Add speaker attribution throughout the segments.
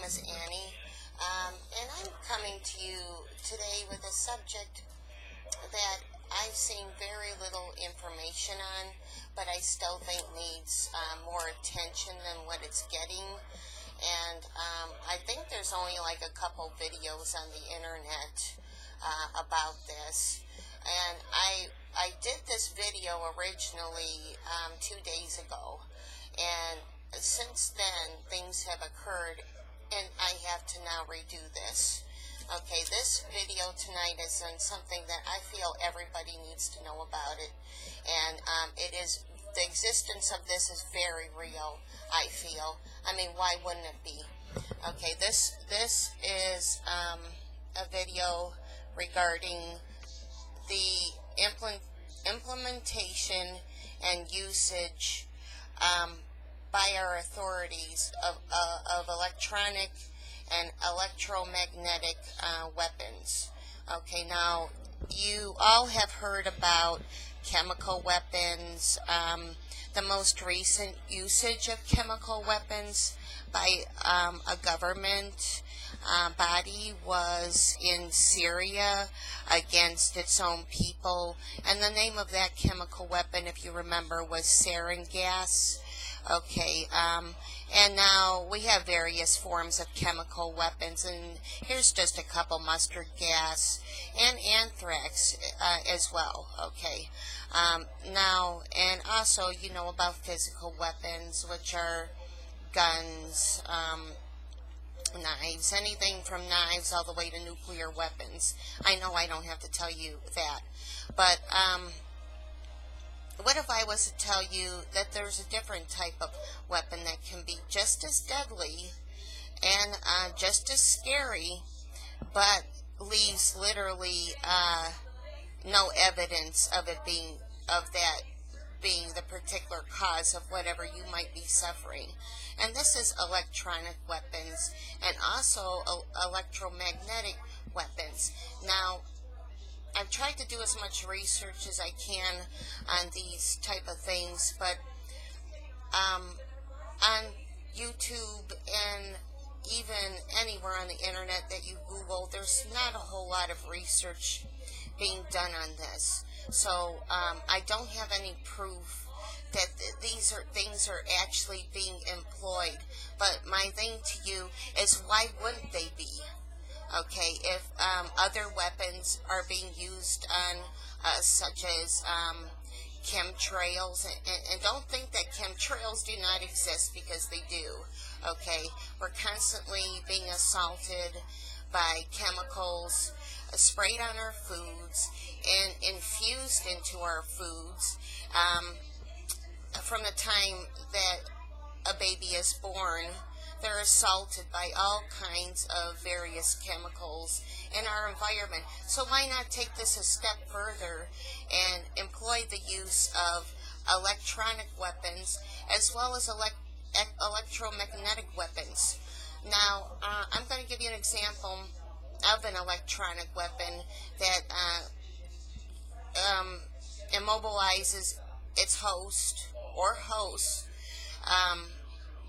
Speaker 1: as Annie, and I'm coming to you today with a subject that I've seen very little information on, but I still think needs more attention than what it's getting. And I think there's only like a couple videos on the internet about this. And I did this video originally 2 days ago, and since then things have occurred and I have to now redo this. Okay, this video tonight is on something that I feel everybody needs to know about it, and it is, the existence of this is very real, I feel. I mean, why wouldn't it be? Okay, this is a video regarding the implementation and usage by our authorities of electronic and electromagnetic weapons. Okay, now you all have heard about chemical weapons. The most recent usage of chemical weapons by a government body was in Syria against its own people, and the name of that chemical weapon, if you remember, was sarin gas. Okay, and now we have various forms of chemical weapons, and here's just a couple: mustard gas and anthrax as well. Okay, now, and also you know about physical weapons, which are guns, knives, anything from knives all the way to nuclear weapons. I know I don't have to tell you that, but what if I was to tell you that there's a different type of weapon that can be just as deadly and just as scary, but leaves literally no evidence of it being, of that being the particular cause of whatever you might be suffering? And this is electronic weapons and also electromagnetic weapons. Now, I've tried to do as much research as I can on these type of things, but on YouTube and even anywhere on the internet that you Google, there's not a whole lot of research being done on this. So I don't have any proof that these things are actually being employed. But my thing to you is, why wouldn't they be? Okay, if other weapons are being used on, such as chemtrails, and don't think that chemtrails do not exist, because they do. Okay, we're constantly being assaulted by chemicals sprayed on our foods and infused into our foods from the time that a baby is born. They're assaulted by all kinds of various chemicals in our environment. So why not take this a step further and employ the use of electronic weapons as well as electromagnetic weapons? Now, I'm going to give you an example of an electronic weapon that immobilizes its host or hosts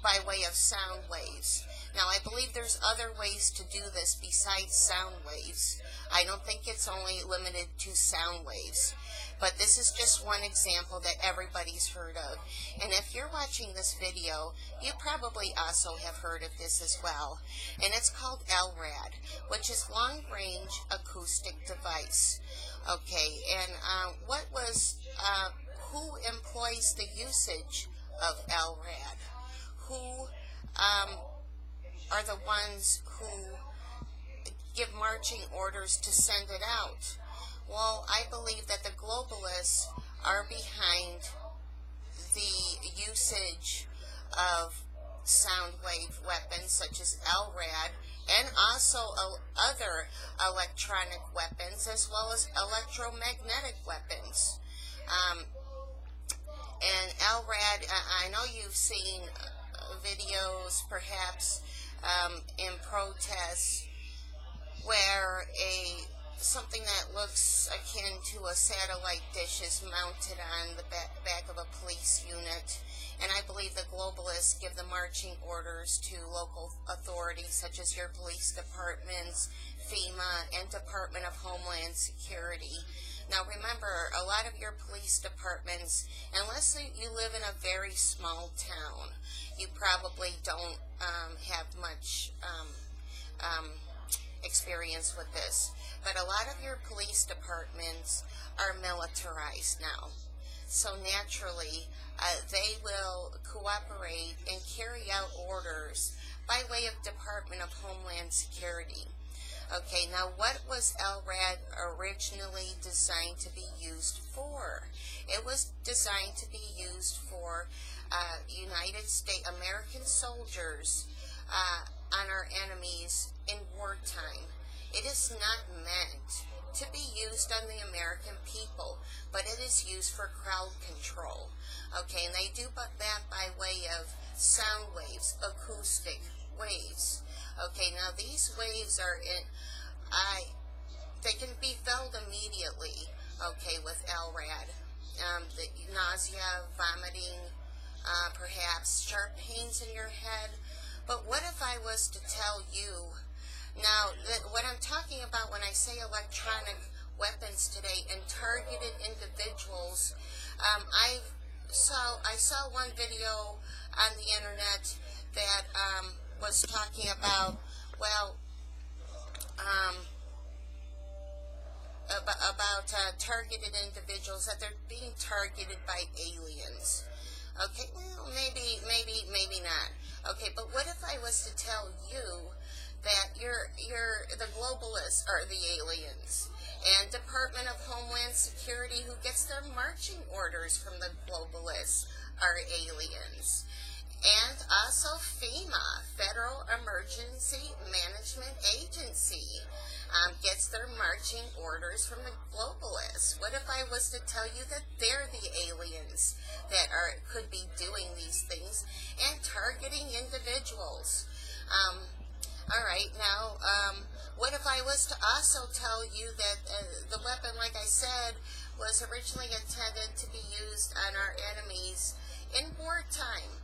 Speaker 1: by way of sound waves. Now, I believe there's other ways to do this besides sound waves. I don't think it's only limited to sound waves. But this is just one example that everybody's heard of. And if you're watching this video, you probably also have heard of this as well. And it's called LRAD, which is Long Range Acoustic Device. Okay, and who employs the usage of LRAD? Who are the ones who give marching orders to send it out? Well, I believe that the globalists are behind the usage of sound wave weapons such as LRAD and also other electronic weapons as well as electromagnetic weapons. And LRAD, I know you've seen videos perhaps in protests where a something that looks akin to a satellite dish is mounted on the back of a police unit, and I believe the globalists give the marching orders to local authorities such as your police departments, FEMA, and Department of Homeland Security. Now remember, a lot of your police departments, unless you live in a very small town, you probably don't have much experience with this. But a lot of your police departments are militarized now. So naturally, they will cooperate and carry out orders by way of Department of Homeland Security. Okay, now what was LRAD originally designed to be used for? It was designed to be used for United States American soldiers on our enemies in wartime. It is not meant to be used on the American people, but it is used for crowd control. Okay, and they do that by way of sound waves, acoustic waves. Okay, now these waves are they can be felt immediately, okay, with LRAD. The nausea, vomiting, perhaps sharp pains in your head. But what if I was to tell you, now, what I'm talking about when I say electronic weapons today and targeted individuals, I saw one video on the internet that was talking about, well, targeted individuals, that they're being targeted by aliens. Okay, well, maybe not. Okay, but what if I was to tell you that the globalists are the aliens, and Department of Homeland Security, who gets their marching orders from the globalists, are aliens, and also FEMA, Federal Emergency Management Agency, gets their marching orders from the globalists. What if I was to tell you that they're the aliens that could be doing these things and targeting individuals? All right, now, what if I was to also tell you that the weapon, like I said, was originally intended to be used on our enemies in wartime?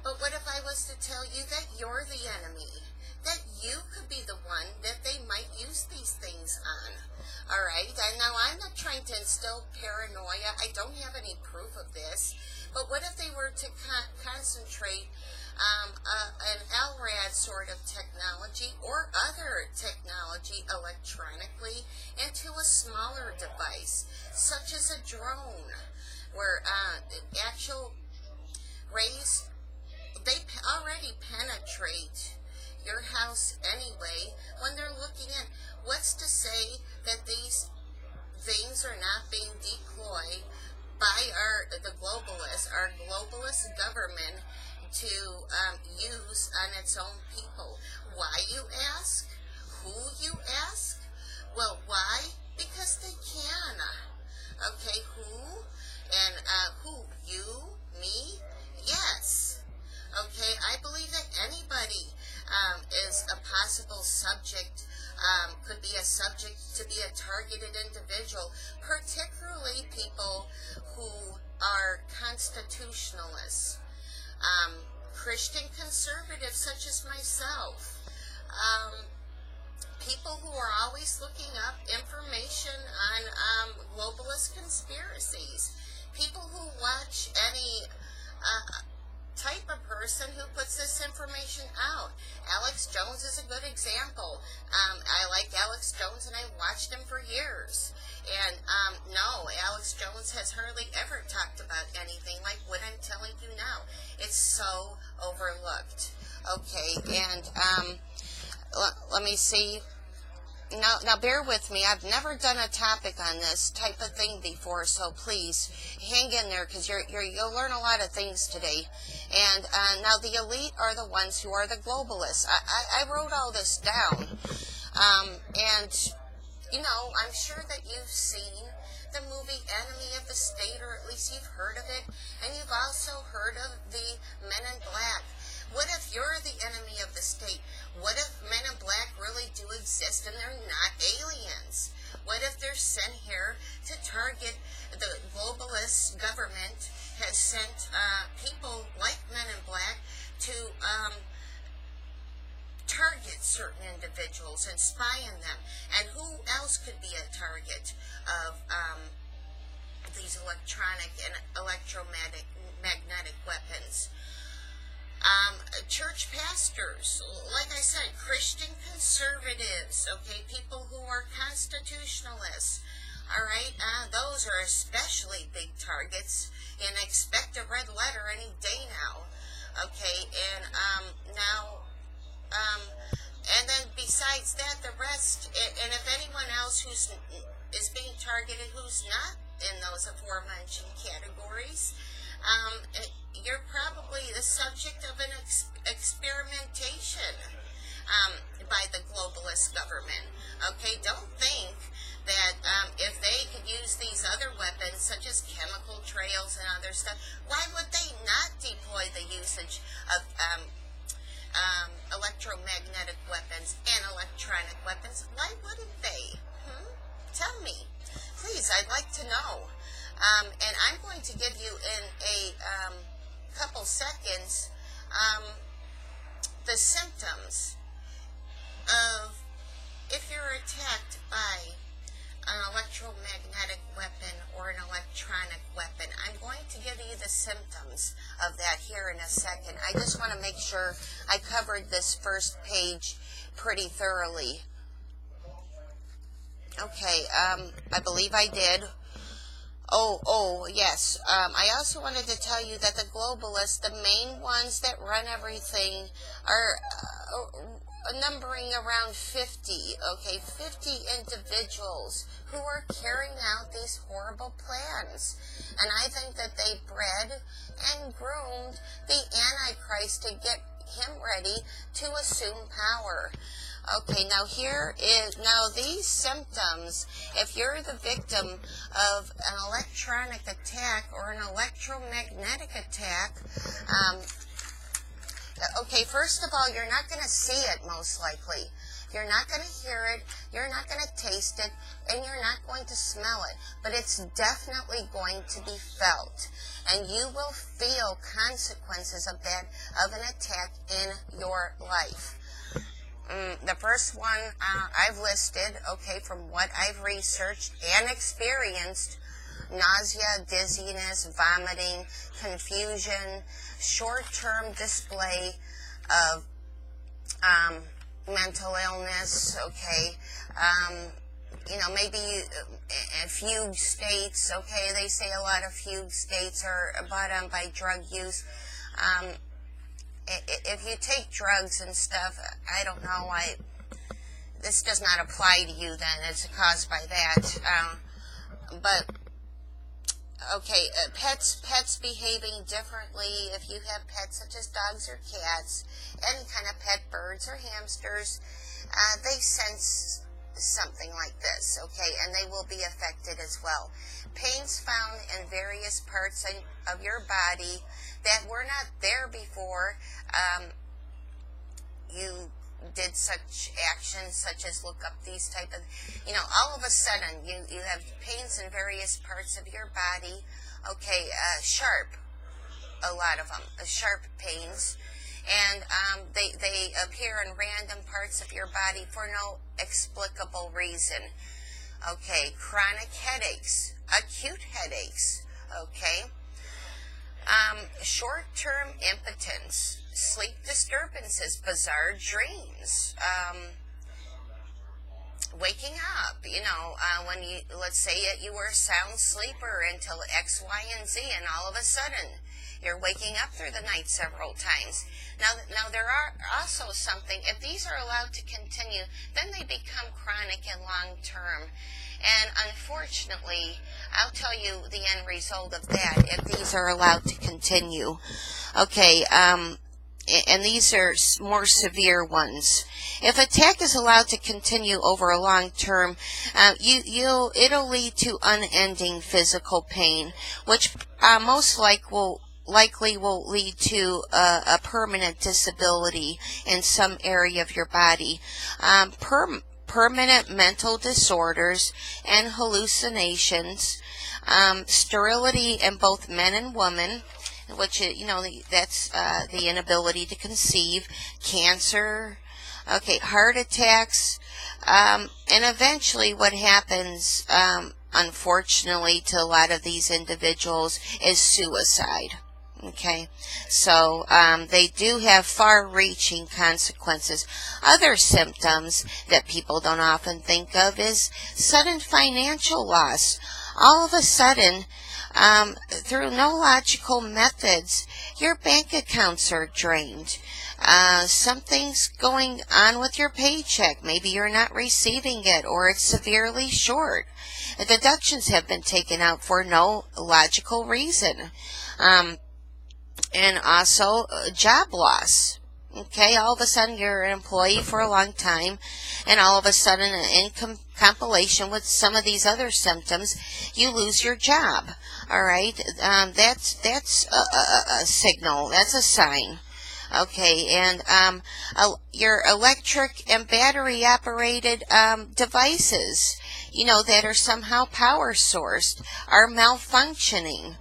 Speaker 1: But what if I was to tell you that you're the enemy? That you could be the one that they might use these things on. All right, and now I'm not trying to instill paranoia. I don't have any proof of this. But what if they were to concentrate an LRAD sort of technology or other technology electronically into a smaller device, such as a drone, where actual rays, they already penetrate your house anyway when they're looking in. What's to say that these things are not being deployed by the globalists, our globalist government, to use on its own people? Why, you ask? Who, you ask? Well, why? Because they can. Okay, who? And who? You? Me? Yes. Okay, I believe that anybody is a possible subject, could be a subject to be a targeted individual, particularly people who are constitutionalists, Christian conservatives such as myself, people who are always looking up information on globalist conspiracies, people who watch any type of person who puts this information out. Alex Jones is a good example. I like Alex Jones, and I watched him for years. And no, Alex Jones has hardly ever talked about anything like what I'm telling you now. It's so overlooked. Okay, and let me see. Now bear with me. I've never done a topic on this type of thing before, so please hang in there, because you'll learn a lot of things today. And now the elite are the ones who are the globalists. I wrote all this down, and you know, I'm sure that you've seen the movie Enemy of the State, or at least you've heard of it, and you've also heard of the Men in Black. What if you're the enemy of the state? What if Men in Black really do exist and they're not aliens? What if they're sent here to target? The globalist government has sent people like Men in Black to target certain individuals and spy on them. And who else could be a target of these electronic and electromagnetic weapons? Church pastors, like I said, Christian conservatives, okay, people who are constitutionalists, all right, those are especially big targets, and expect a red letter any day now, okay, and and then besides that, the rest, and if anyone else is being targeted who's not in those aforementioned categories, you're probably the subject of an experimentation by the globalist government. Okay, don't think that if they could use these other weapons, such as chemical trails and other stuff, why would they not deploy the usage of electromagnetic weapons and electronic weapons? Why wouldn't they? Tell me. Please, I'd like to know. And I'm going to give you in a couple seconds the symptoms of if you're attacked by an electromagnetic weapon or an electronic weapon. I'm going to give you the symptoms of that here in a second. I just want to make sure I covered this first page pretty thoroughly. Okay, I believe I did. Oh, yes. I also wanted to tell you that the globalists, the main ones that run everything, are numbering around 50, okay, 50 individuals who are carrying out these horrible plans. And I think that they bred and groomed the Antichrist to get him ready to assume power. Okay, now these symptoms, if you're the victim of an electronic attack or an electromagnetic attack, okay, first of all, you're not going to see it most likely. You're not going to hear it, you're not going to taste it, and you're not going to smell it. But it's definitely going to be felt. And you will feel consequences of an attack in your life. The first one I've listed, okay, from what I've researched and experienced: nausea, dizziness, vomiting, confusion, short-term display of mental illness, okay, maybe fugue states, okay, they say a lot of fugue states are brought on by drug use. If you take drugs and stuff, I don't know why this does not apply to you then. It's caused by that. But, okay, pets behaving differently. If you have pets such as dogs or cats, any kind of pet, birds or hamsters, they sense something like this, okay, and they will be affected as well. Pains found in various parts of your body that were not there before you did such actions such as look up these type of, all of a sudden you have pains in various parts of your body, okay, sharp, a lot of them, sharp pains, and they appear in random parts of your body for no explicable reason. Okay, chronic headaches, acute headaches, okay, short-term impotence, sleep disturbances, bizarre dreams, waking up, when let's say that you were a sound sleeper until X, Y, and Z, and all of a sudden you're waking up through the night several times. Now there are also something, if these are allowed to continue, then they become chronic and long-term. And unfortunately, I'll tell you the end result of that if these are allowed to continue. Okay, and these are more severe ones. If attack is allowed to continue over a long term, it'll lead to unending physical pain, which most likely will lead to a permanent disability in some area of your body. permanent mental disorders and hallucinations, sterility in both men and women, which, that's the inability to conceive, cancer, heart attacks, and eventually what happens, unfortunately, to a lot of these individuals is suicide. Okay, so they do have far-reaching consequences. Other symptoms that people don't often think of is sudden financial loss. All of a sudden, through no logical methods, your bank accounts are drained. Something's going on with your paycheck. Maybe you're not receiving it, or it's severely short. The deductions have been taken out for no logical reason. And also job loss. Okay, all of a sudden you're an employee for a long time, and all of a sudden, in compilation with some of these other symptoms, you lose your job. All right, that's a signal. That's a sign. Okay, and your electric and battery operated devices, that are somehow power sourced, are malfunctioning.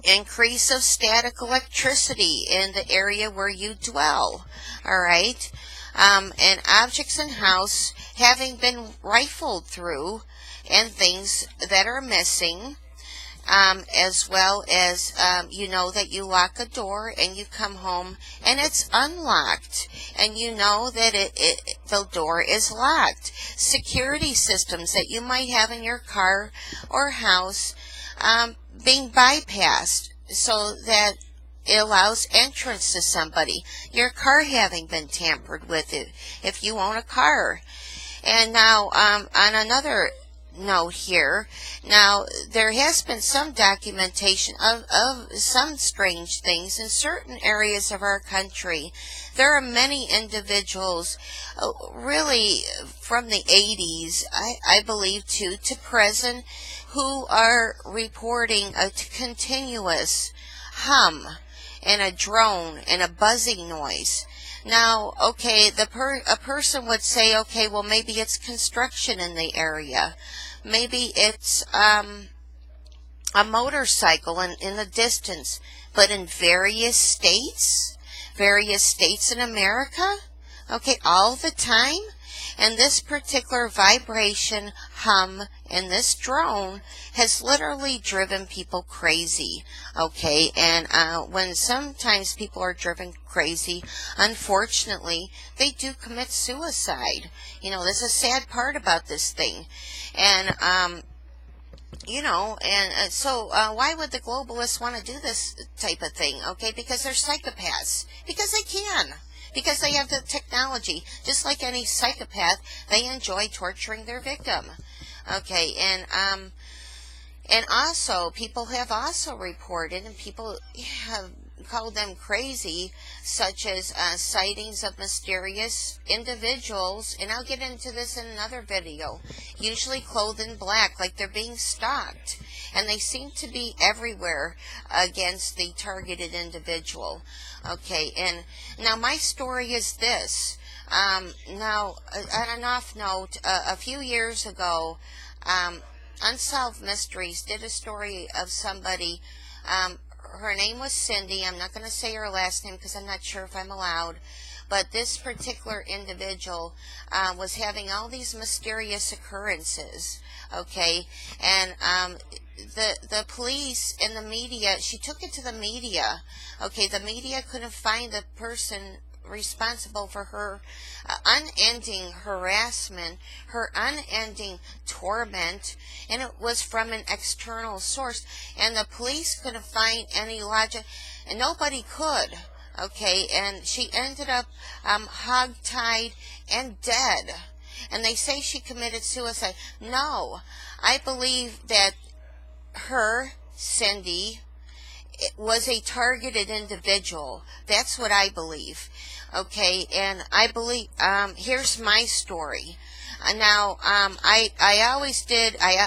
Speaker 1: Increase of static electricity in the area where you dwell. All right, and objects in house having been rifled through, and things that are missing. As well as, that you lock a door and you come home and it's unlocked, and that the door is locked. Security systems that you might have in your car or house being bypassed so that it allows entrance to somebody. Your car having been tampered with, if you own a car. And now, on another note here, now there has been some documentation of some strange things in certain areas of our country. There are many individuals, really from the 80s, I believe, to present, who are reporting a continuous hum and a drone and a buzzing noise. Now, okay, a person would say, okay, well, maybe it's construction in the area. Maybe it's a motorcycle in the distance. But in various states in America, okay, all the time, and this particular vibration, hum, and this drone has literally driven people crazy, okay? And when sometimes people are driven crazy, unfortunately, they do commit suicide. This is a sad part about this thing. And, so why would the globalists want to do this type of thing? Okay, because they're psychopaths. Because they can. Because they have the technology. Just like any psychopath, they enjoy torturing their victim. Okay, and also, people have also reported, and people have called them crazy, such as sightings of mysterious individuals, and I'll get into this in another video, usually clothed in black, like they're being stalked, and they seem to be everywhere against the targeted individual. Okay, and now my story is this. Now, on an off note, a few years ago, Unsolved Mysteries did a story of somebody. Her name was Cindy. I'm not going to say her last name because I'm not sure if I'm allowed. But this particular individual was having all these mysterious occurrences. Okay, and the police and the media, she took it to the media. Okay, the media couldn't find the person responsible for her unending harassment, her unending torment, and it was from an external source, and the police couldn't find any logic, and nobody could. Okay, and she ended up hogtied and dead, and they say she committed suicide. No, I believe that her, Cindy, was a targeted individual. That's what I believe. Okay, and I believe, here's my story. Now, I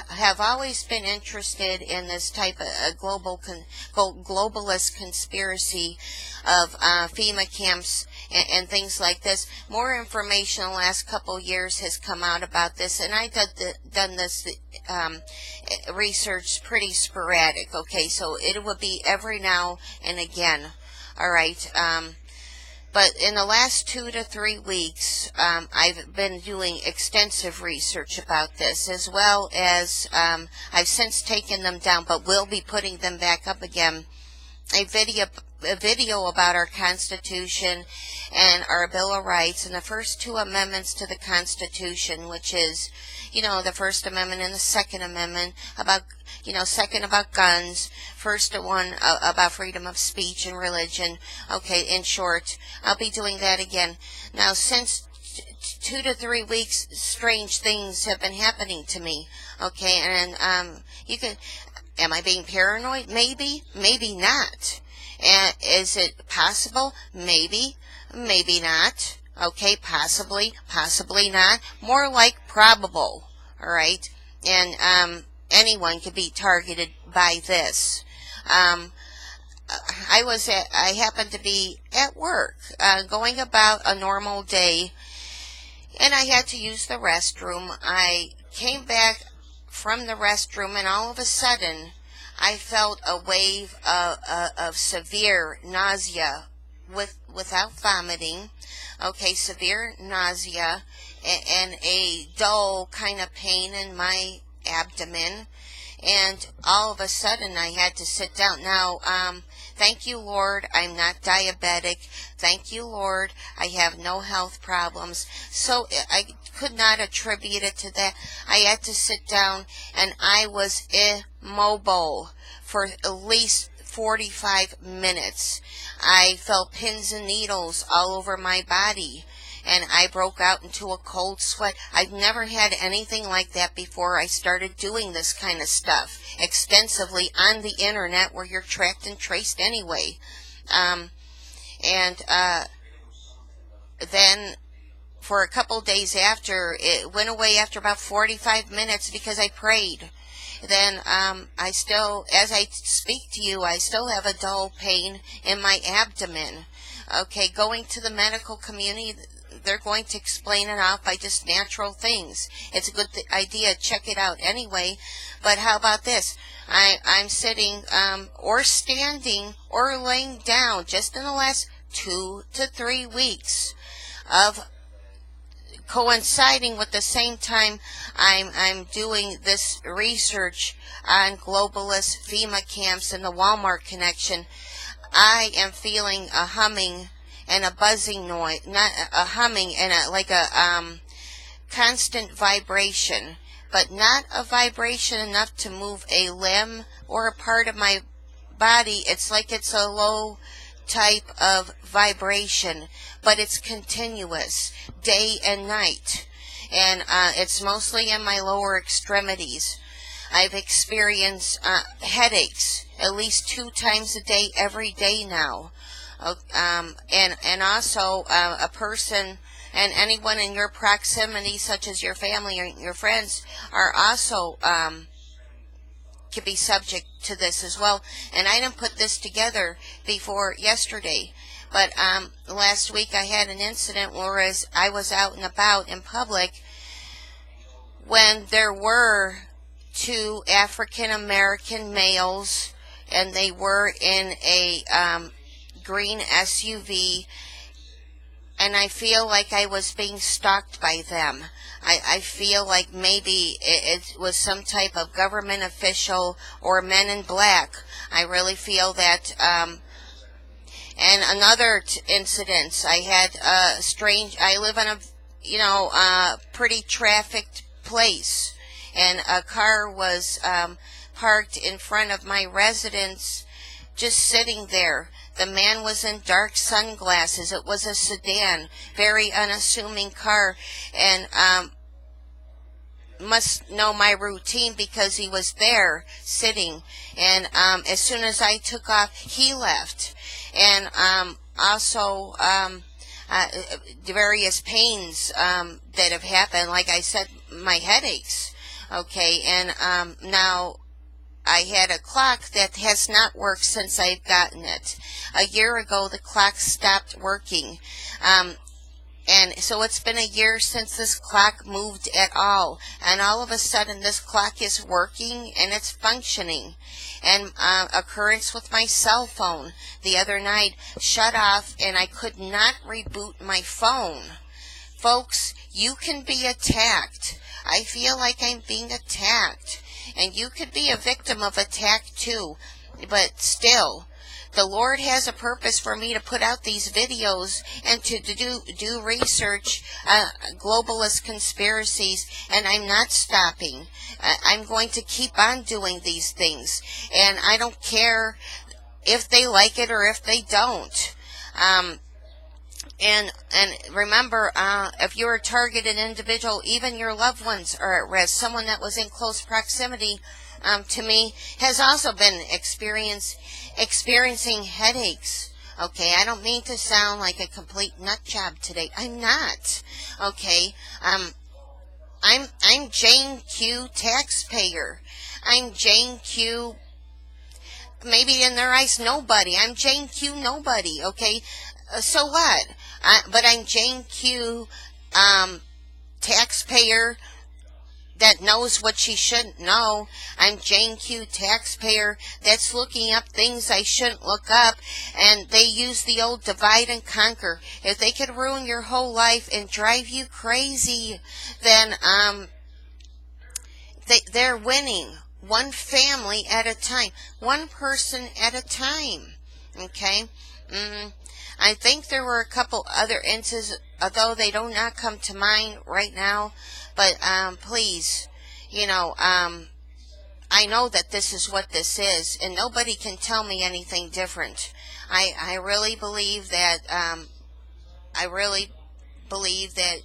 Speaker 1: have always been interested in this type of globalist conspiracy of FEMA camps and things like this. More information in the last couple years has come out about this, and I done this research pretty sporadic. Okay, so it would be every now and again. All right. But in the last 2 to 3 weeks, I've been doing extensive research about this, as well as I've since taken them down, but will be putting them back up again. A video about our Constitution and our Bill of Rights and the first 2 amendments to the Constitution, which is, the First Amendment and the Second Amendment about, second about guns, first one about freedom of speech and religion. Okay, in short, I'll be doing that again. Now, since 2 to 3 weeks, strange things have been happening to me. Okay, and am I being paranoid? Maybe, maybe not. And is it possible? Maybe, maybe not. Okay, possibly, possibly not. More like probable. All right, and anyone could be targeted by this. I happened to be at work, going about a normal day, and I had to use the restroom. I came back from the restroom, and all of a sudden, I felt a wave of severe nausea without vomiting. Okay, severe nausea and a dull kind of pain in my abdomen. And all of a sudden, I had to sit down. Now, thank you, Lord, I'm not diabetic. Thank you, Lord, I have no health problems. So I could not attribute it to that. I had to sit down, and I was immobile for at least 45 minutes. I felt pins and needles all over my body, and I broke out into a cold sweat. I've never had anything like that before. I started doing this kind of stuff extensively on the internet, where you're tracked and traced anyway. Then for a couple days after, it went away after about 45 minutes because I prayed. Then I still, as I speak to you, I still have a dull pain in my abdomen. Okay, going to the medical community, they're going to explain it out by just natural things. It's a good idea. Check it out anyway. But how about this? I'm sitting or standing or laying down just in the last 2 to 3 weeks of coinciding with the same time I'm doing this research on globalist FEMA camps and the Walmart connection. I am feeling a humming and a buzzing noise, not a humming and a constant vibration, but not a vibration enough to move a limb or a part of my body. It's like it's a low type of vibration, but it's continuous day and night, and it's mostly in my lower extremities. I've experienced headaches at least 2 times a day every day now, and also a person and anyone in your proximity, such as your family or your friends, are also could be subject to this as well. And I didn't put this together before yesterday, but last week I had an incident where I was out and about in public when there were 2 African American males, and they were in a green SUV, and I feel like I was being stalked by them. I feel like maybe it was some type of government official or men in black. I really feel that. And another incident, I had I live in a, pretty trafficked place, and a car was parked in front of my residence, just sitting there. The man was in dark sunglasses. It was a sedan, very unassuming car, and must know my routine because he was there sitting. And as soon as I took off, he left. And also the various pains that have happened, like I said, my headaches. Okay, and now I had a clock that has not worked since I've gotten it. A year ago, the clock stopped working. And so it's been a year since this clock moved at all. And all of a sudden this clock is working and it's functioning. And occurrence with my cell phone the other night, shut off, and I could not reboot my phone. Folks, you can be attacked. I feel like I'm being attacked. And you could be a victim of attack too. But still, the Lord has a purpose for me to put out these videos and to do research, globalist conspiracies, and I'm not stopping. I'm going to keep on doing these things, and I don't care if they like it or if they don't. And remember, if you're a targeted individual, even your loved ones are at risk. Someone that was in close proximity to me has also been experiencing headaches. Okay, I don't mean to sound like a complete nut job today. I'm not. Okay, I'm Jane Q taxpayer. I'm Jane Q. Maybe in their eyes, nobody. I'm Jane Q nobody. Okay, so what? But I'm Jane Q taxpayer that knows what she shouldn't know. I'm Jane Q taxpayer that's looking up things I shouldn't look up, and they use the old divide and conquer. If they could ruin your whole life and drive you crazy, then they're winning. One family at a time, one person at a time. Okay. I think there were a couple other instances, although they do not come to mind right now. But please, I know that this is what this is, and nobody can tell me anything different. I really believe that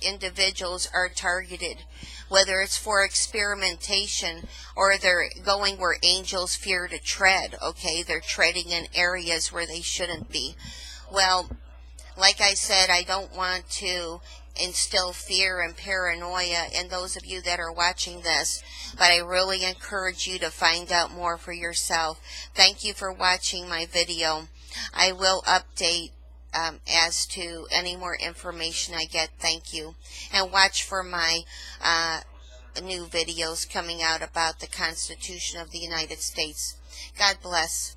Speaker 1: individuals are targeted, whether it's for experimentation or they're going where angels fear to tread. Okay, they're treading in areas where they shouldn't be. Well, like I said, I don't want to instill fear and paranoia in those of you that are watching this, but I really encourage you to find out more for yourself. Thank you for watching my video. I will update as to any more information I get. Thank you. And watch for my new videos coming out about the Constitution of the United States. God bless.